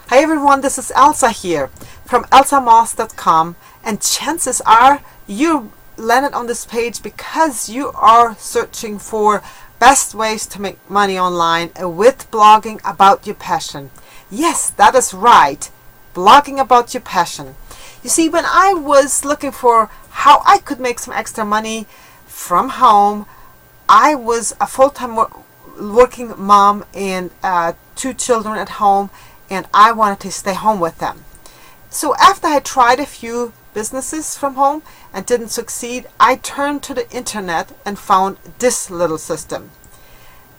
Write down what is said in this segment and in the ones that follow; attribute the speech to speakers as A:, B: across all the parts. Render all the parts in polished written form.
A: Hi everyone, this is Elsa here from elsamoss.com, and chances are you landed on this page because you are searching for best ways to make money online with blogging about your passion. Yes, that is right, blogging about your passion. You see, when I was looking for how I could make some extra money from home, I was a full-time working mom and 2 children at home, and I wanted to stay home with them. So after I tried a few businesses from home and didn't succeed, I turned to the internet and found this little system.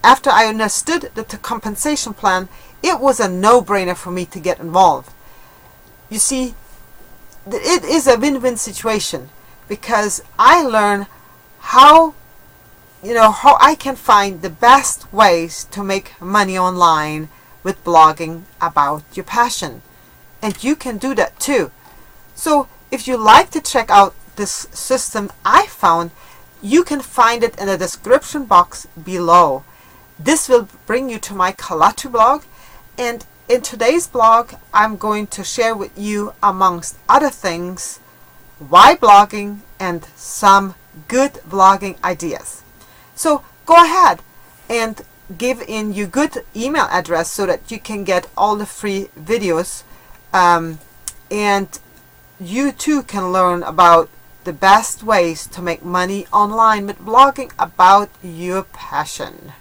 A: After I understood the compensation plan, it was a no-brainer for me to get involved. You see, it is a win-win situation because I learn how I can find the best ways to make money online with blogging about your passion. And you can do that too. So if you like to check out this system I found, you can find it in the description box below. This will bring you to my Kalatu blog, and in today's blog I'm going to share with you, amongst other things, why blogging and some good blogging ideas. So go ahead and give in your good email address so that you can get all the free videos, and you too can learn about the best ways to make money online with blogging about your passion.